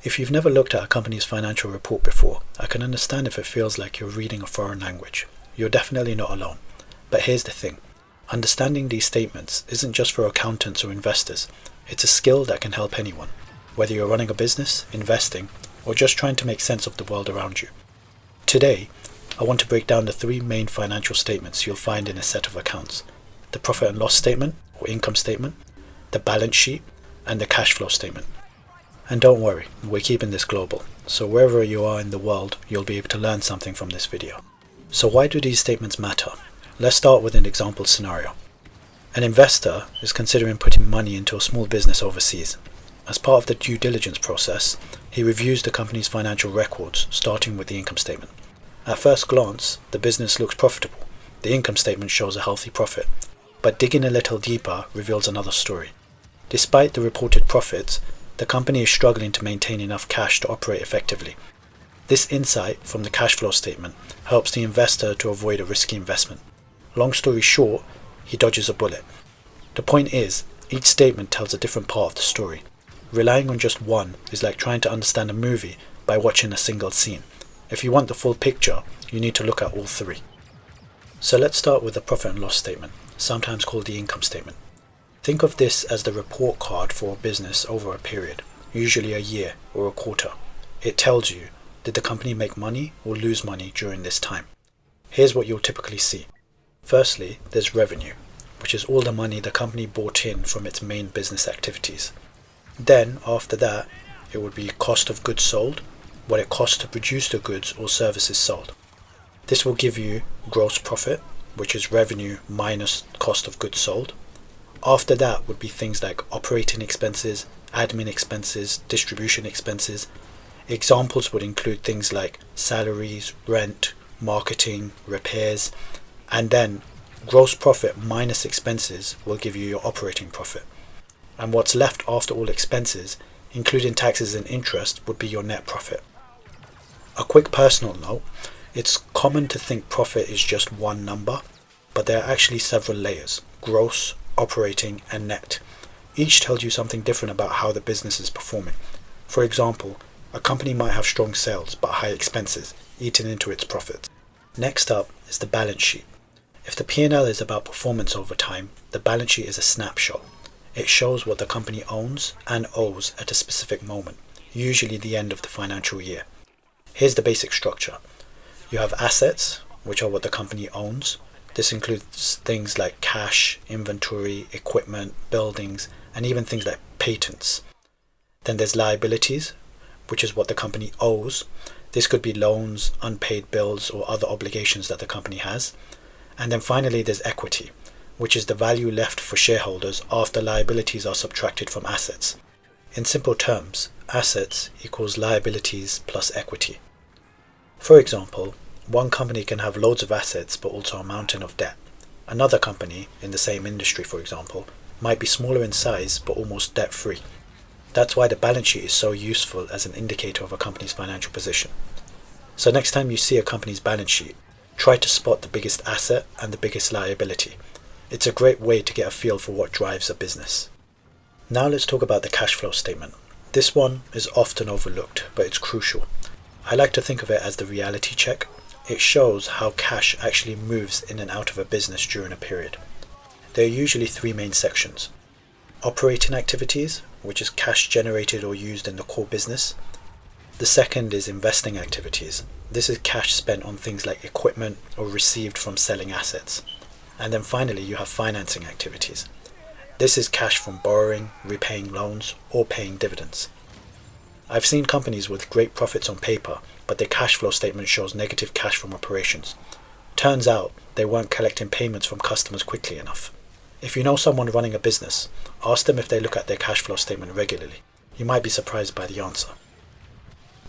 If you've never looked at a company's financial report before, I can understand if it feels like you're reading a foreign language. You're definitely not alone. But here's the thing. Understanding these statements isn't just for accountants or investors. It's a skill that can help anyone, whether you're running a business, investing, or just trying to make sense of the world around you. Today, I want to break down the three main financial statements you'll find in a set of accounts: the profit and loss statement or income statement, the balance sheet, and the cash flow statement. And don't worry, we're keeping this global, so wherever you are in the world, you'll be able to learn something from this video. So why do these statements matter? Let's start with an example scenario. An investor is considering putting money into a small business overseas. As part of the due diligence process, he reviews the company's financial records, starting with the income statement. At first glance, the business looks profitable. The income statement shows a healthy profit. But digging a little deeper reveals another story. Despite the reported profits, the company is struggling to maintain enough cash to operate effectively. This insight from the cash flow statement helps the investor to avoid a risky investment. Long story short, he dodges a bullet. The point is, each statement tells a different part of the story. Relying on just one is like trying to understand a movie by watching a single scene. If you want the full picture, you need to look at all three. So let's start with the profit and loss statement, sometimes called the income statement. Think of this as the report card for a business over a period, usually a year or a quarter. It tells you, did the company make money or lose money during this time? Here's what you'll typically see. Firstly, there's revenue, which is all the money the company brought in from its main business activities. Then, after that, it would be cost of goods sold, what it costs to produce the goods or services sold. This will give you gross profit, which is revenue minus cost of goods sold. After that would be things like operating expenses, admin expenses, distribution expenses. Examples would include things like salaries, rent, marketing, repairs, and then gross profit minus expenses will give you your operating profit. And what's left after all expenses, including taxes and interest, would be your net profit. A quick personal note, it's common to think profit is just one number, but there are actually several layers: gross, operating, and net. Each tells you something different about how the business is performing. For example, a company might have strong sales but high expenses, eating into its profits. Next up is the balance sheet. If the P&L is about performance over time, the balance sheet is a snapshot. It shows what the company owns and owes at a specific moment, usually the end of the financial year. Here's the basic structure. You have assets, which are what the company owns. This includes things like cash, inventory, equipment, buildings, and even things like patents. Then there's liabilities, which is what the company owes. This could be loans, unpaid bills, or other obligations that the company has. And then finally there's equity, which is the value left for shareholders after liabilities are subtracted from assets. In simple terms, assets equals liabilities plus equity. For example, one company can have loads of assets but also a mountain of debt. Another company, in the same industry for example, might be smaller in size but almost debt-free. That's why the balance sheet is so useful as an indicator of a company's financial position. So next time you see a company's balance sheet, try to spot the biggest asset and the biggest liability. It's a great way to get a feel for what drives a business. Now let's talk about the cash flow statement. This one is often overlooked, but it's crucial. I like to think of it as the reality check. It shows how cash actually moves in and out of a business during a period. There are usually three main sections. Operating activities, which is cash generated or used in the core business. The second is investing activities. This is cash spent on things like equipment or received from selling assets. And then finally you have financing activities. This is cash from borrowing, repaying loans, or paying dividends. I've seen companies with great profits on paper, but their cash flow statement shows negative cash from operations. Turns out they weren't collecting payments from customers quickly enough. If you know someone running a business, ask them if they look at their cash flow statement regularly. You might be surprised by the answer.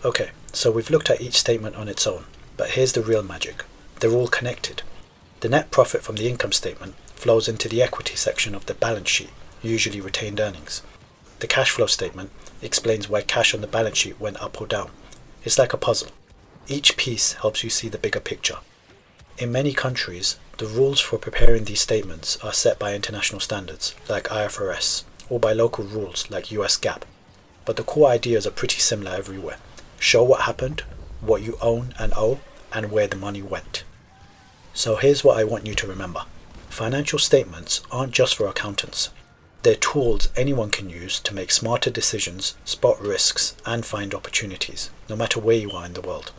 Okay, so we've looked at each statement on its own, but here's the real magic. They're all connected. The net profit from the income statement flows into the equity section of the balance sheet, usually retained earnings. The cash flow statement explains why cash on the balance sheet went up or down. It's like a puzzle. Each piece helps you see the bigger picture. In many countries, the rules for preparing these statements are set by international standards, like IFRS, or by local rules, like US GAAP. but the core ideas are pretty similar everywhere. Show what happened, what you own and owe, and where the money went. So here's what I want you to remember. Financial statements aren't just for accountants. They're tools anyone can use to make smarter decisions, spot risks, and find opportunities, no matter where you are in the world.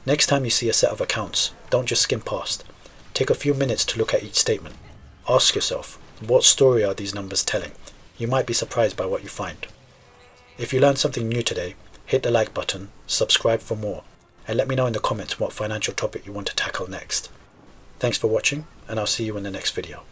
Next time you see a set of accounts, don't just skim past. Take a few minutes to look at each statement. Ask yourself, what story are these numbers telling? You might be surprised by what you find. If you learned something new today, hit the like button, subscribe for more, and let me know in the comments what financial topic you want to tackle next. Thanks for watching, and I'll see you in the next video.